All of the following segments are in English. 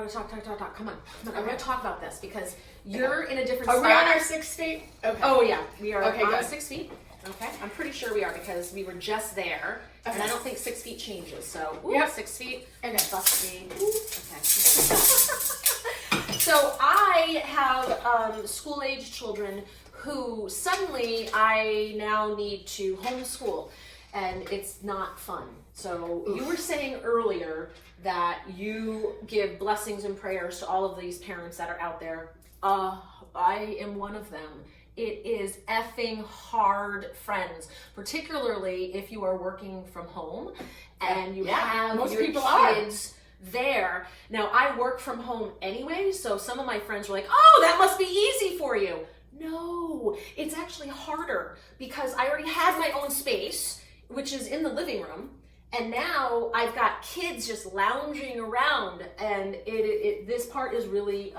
talk. Come on. Okay. I'm going to talk about this because you're in a different spot. Are we on our 6 feet? Okay. Oh, yeah. We are okay, on good. 6 feet. Okay. I'm pretty sure we are because we were just there. Okay. And I don't think 6 feet changes. So, 6 feet. Okay. Plus me. Okay. So I have school-age children who suddenly I now need to homeschool, and it's not fun. So you were saying earlier that you give blessings and prayers to all of these parents that are out there. I am one of them. It is effing hard, friends, particularly if you are working from home and you have most your people kids there. Now, I work from home anyway, so some of my friends were like, oh, that must be easy for you. No, it's actually harder because I already had my own space, which is in the living room. And now I've got kids just lounging around, and this part has really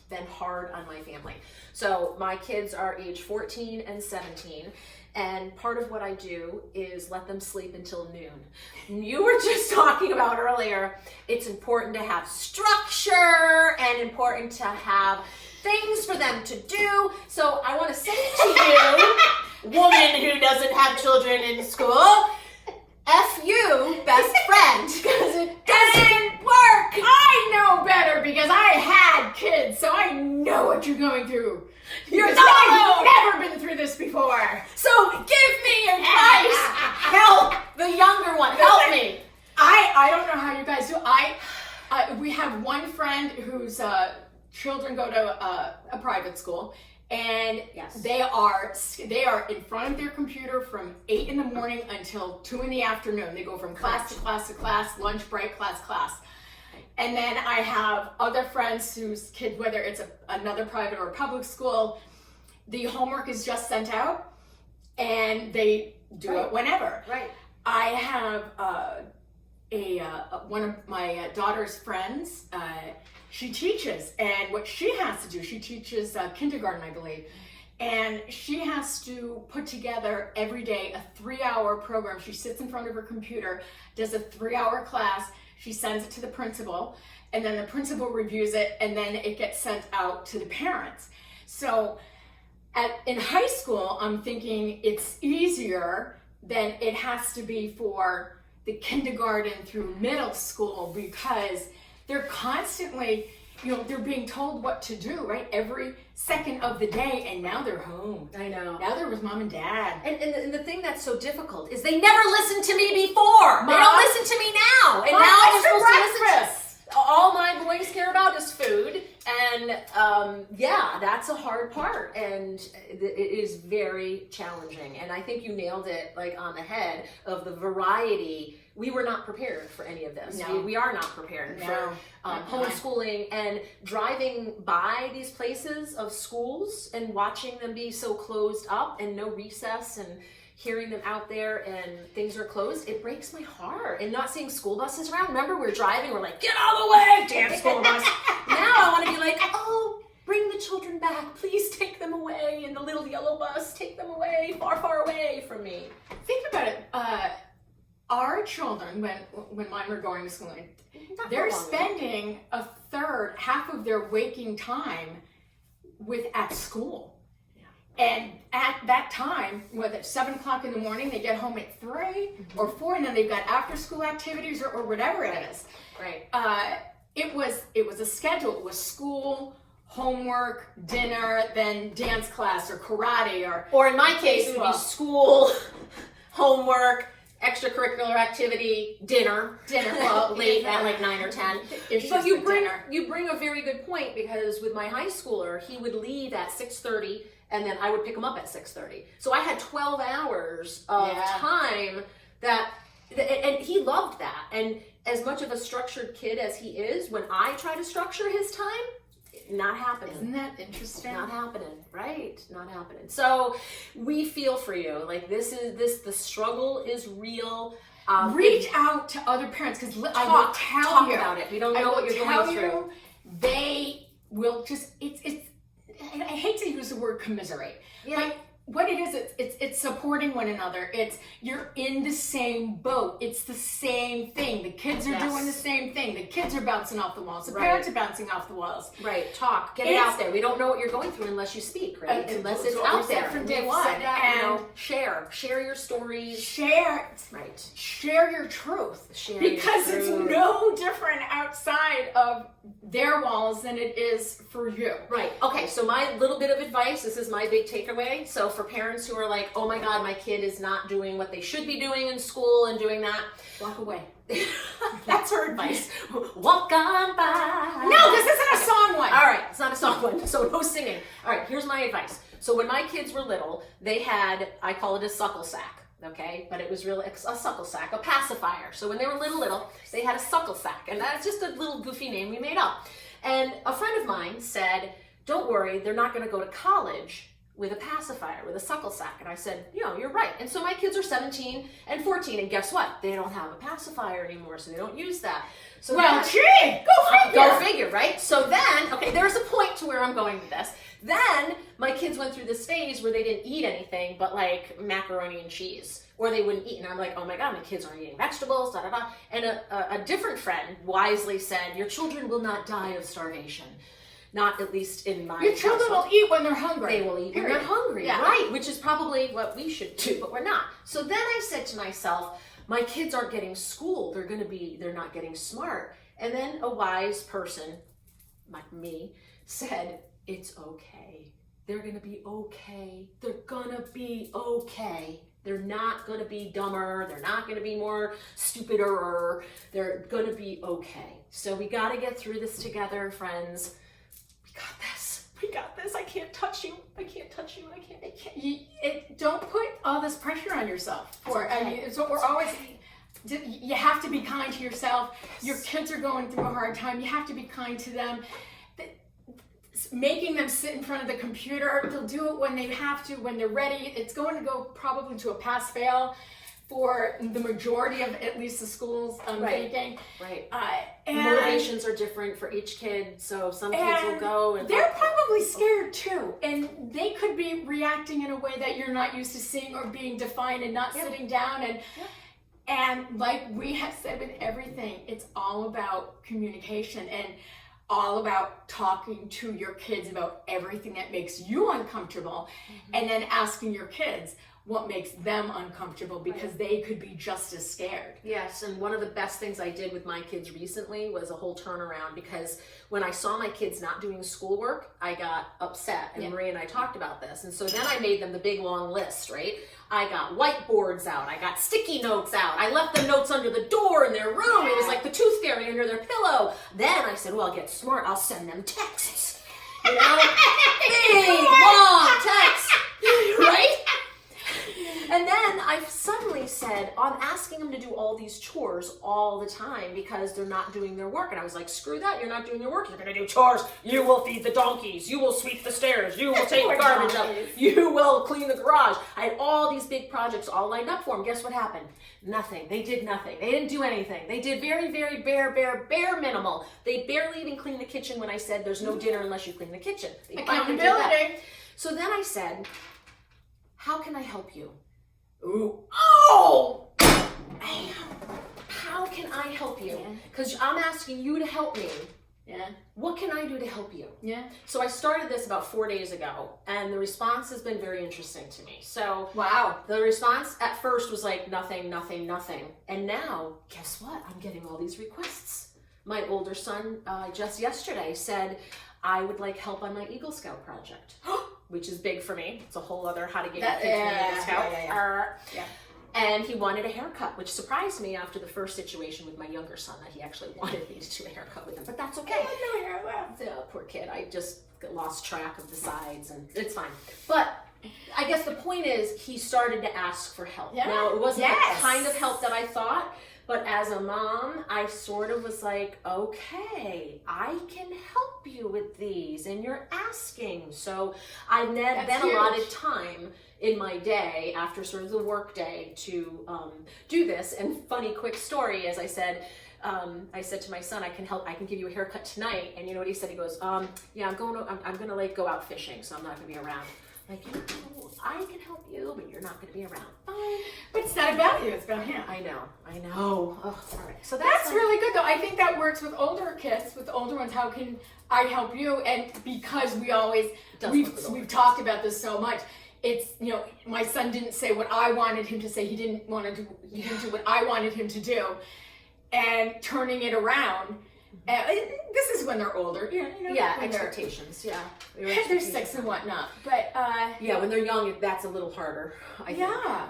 been hard on my family. So my kids are age 14 and 17, and part of what I do is let them sleep until noon. You were just talking about earlier, it's important to have structure and important to have things for them to do. So I want to say to you, woman who doesn't have children in school, F you, best friend, because it doesn't work. I know better because I had kids, so I know what you're going through. You're not alone. I've never been through this before. So give me advice. Help the younger one. Help me. I don't know how you guys do. We have one friend whose children go to a private school. And they are in front of their computer from 8 in the morning until 2 in the afternoon. They go from class to class to class, lunch break, class. And then I have other friends whose kids, whether it's another private or public school, the homework is just sent out and they do it whenever. Right. I have one of my daughter's friends. She teaches, and what she has to do, she teaches kindergarten, I believe, and she has to put together every day a 3-hour program. She sits in front of her computer, does a 3-hour class, she sends it to the principal, and then the principal reviews it, and then it gets sent out to the parents. So in high school, I'm thinking it's easier than it has to be for the kindergarten through middle school because they're constantly, they're being told what to do, right? Every second of the day, and now they're home. I know. Now they're with mom and dad. And the thing that's so difficult is they never listened to me before. They don't listen to me now. And Mom, now they're what's for supposed to listen breakfast? to all my boys care about is food. And that's a hard part. And it is very challenging. And I think you nailed it like on the head of the variety. We were not prepared for any of this. No. We are not prepared for homeschooling and driving by these places of schools and watching them be so closed up and no recess and hearing them out there and things are closed. It breaks my heart. And not seeing school buses around. Remember, we're driving, we're like, get out of the way, damn school bus. Now I want to be like, oh, bring the children back. Please take them away in the little yellow bus. Take them away, far, far away from me. Think about it. Our children, when mine were going to school, they're spending half of their waking time at school. Yeah. And at that time, whether it's 7 o'clock in the morning, they get home at 3 or 4, and then they've got after school activities or whatever it is. Right. It was a schedule. It was school, homework, dinner, then dance class or karate or in my case, it would be school, homework, extracurricular activity, dinner, well, late at like 9 or 10. But you bring a very good point because with my high schooler, he would leave at 6:30 and then I would pick him up at 6:30. So I had 12 hours of time and he loved that. And as much of a structured kid as he is, when I try to structure his time, not happening. Isn't that interesting? Not happening, right? Not happening. So we feel for you. Like the struggle is real. Reach out to other parents because I will talk about it. We don't know what you're going through. They will just. I hate to use the word commiserate. Yeah. what it is, it's supporting one another. It's you're in the same boat. It's the same thing. The kids are doing the same thing. The kids are bouncing off the walls. The parents are bouncing off the walls. Right. Talk. Get it out there. We don't know what you're going through unless you speak, right? Unless it's out there from day one. And share your stories. Share. Right. Share your truth. Because it's no different outside of their walls than it is for you. Right. Okay. So my little bit of advice. This is my big takeaway. So for parents who are like, oh my God, my kid is not doing what they should be doing in school and doing that. Walk away. That's her advice. Walk on by. No, this isn't a song one. All right, it's not a song one, so no singing. All right, here's my advice. So when my kids were little, they had, I call it a suckle sack, okay? But it was really a suckle sack, a pacifier. So when they were little, they had a suckle sack, and that's just a little goofy name we made up. And a friend of mine said, don't worry, they're not gonna go to college with a pacifier, with a suckle sack. And I said, you're right. And so my kids are 17 and 14, and guess what? They don't have a pacifier anymore, so they don't use that. So well, gee, go figure. Go figure, right? So then, okay, there's a point to where I'm going with this. Then my kids went through this phase where they didn't eat anything but like macaroni and cheese, or they wouldn't eat. And I'm like, oh my God, my kids aren't eating vegetables, da da da. And a different friend wisely said, your children will not die of starvation. Not at least in my Your children will eat when they're hungry. They will eat when they're hungry, right? Which is probably what we should do, but we're not. So then I said to myself, my kids aren't getting schooled. They're not getting smart. And then a wise person, like me, said, it's okay. They're gonna be okay. They're gonna be okay. They're not gonna be dumber. They're not gonna be more stupider. They're gonna be okay. So we gotta get through this together, friends. We got this. I can't touch you. I can't touch you. I can't. Don't put all this pressure on yourself. It's what we're always. You have to be kind to yourself. Your kids are going through a hard time. You have to be kind to them. Making them sit in front of the computer, they'll do it when they have to, when they're ready. It's going to go probably to a pass-fail for the majority of at least the schools I'm thinking. Right. And motivations are different for each kid, so some kids will go and they're probably scared too, and they could be reacting in a way that you're not used to seeing, or being defined and not sitting down. And like we have said with everything, it's all about communication and all about talking to your kids about everything that makes you uncomfortable, and then asking your kids what makes them uncomfortable, because they could be just as scared. Yes, and one of the best things I did with my kids recently was a whole turnaround, because when I saw my kids not doing schoolwork, I got upset, and Marie and I talked about this, and so then I made them the big long list, right? I got whiteboards out, I got sticky notes out, I left the notes under the door in their room, it was like the tooth fairy under their pillow. Then I said, well, I'll get smart, I'll send them texts, you know? Big, long texts, right? And then I suddenly said, I'm asking them to do all these chores all the time because they're not doing their work. And I was like, screw that, you're not doing your work. You're going to do chores. You will feed the donkeys. You will sweep the stairs. You will take the garbage out. You will clean the garage. I had all these big projects all lined up for them. Guess what happened? Nothing. They did nothing. They didn't do anything. They did very, very bare minimal. They barely even cleaned the kitchen when I said there's no dinner unless you clean the kitchen. They Accountability. So then I said, how can I help you? Ooh. Oh! How can I help you? Because I'm asking you to help me. Yeah. What can I do to help you? Yeah. So I started this about 4 days ago, and the response has been very interesting to me. So wow. The response at first was like nothing. And now, guess what? I'm getting all these requests. My older son, just yesterday, said, I would like help on my Eagle Scout project. Which is big for me. It's a whole other how to get your kids to Eagle Scout. And he wanted a haircut, which surprised me after the first situation with my younger son, that he actually wanted me to do a haircut with him. But that's okay. Poor kid. I just lost track of the sides, and it's fine. But I guess the point is, he started to ask for help. Yeah. Now, it wasn't the kind of help that I thought, but as a mom, I sort of was like, okay, I can help you with these, and you're asking. So I then allotted time in my day after sort of the work day to do this. And funny quick story, as I said to my son, I can give you a haircut tonight. And you know what he said? He goes, yeah, I'm gonna like go out fishing, so I'm not gonna be around. Like, I can help you, but you're not going to be around. Fine. But it's not about you, it's about him. I know. Oh, all right. So That's really good, though. I think that works with older kids, with the older ones. How can I help you? And because we've talked about this so much, it's, my son didn't say what I wanted him to say. He didn't do what I wanted him to do. And turning it around. This is when they're older. Expectations. They're 6 and whatnot. But when they're young, that's a little harder. I think. Yeah.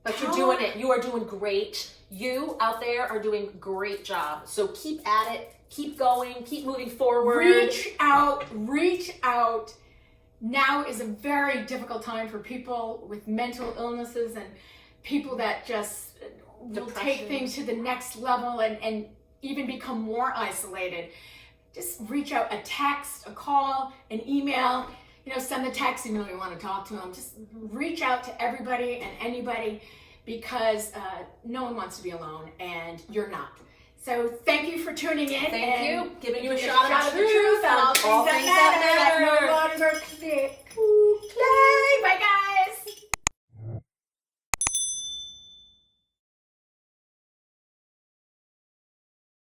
But you're doing it. You are doing great. You out there are doing a great job. So keep at it. Keep going. Keep moving forward. Reach out. Now is a very difficult time for people with mental illnesses and people that just will take things to the next level and even become more isolated. Just reach out, a text, a call, an email. Send the text even though you want to talk to them. Just reach out to everybody and anybody because no one wants to be alone and you're not. So thank you for tuning in. Thank you. Giving you a shot of the truth on all things that matter. No longer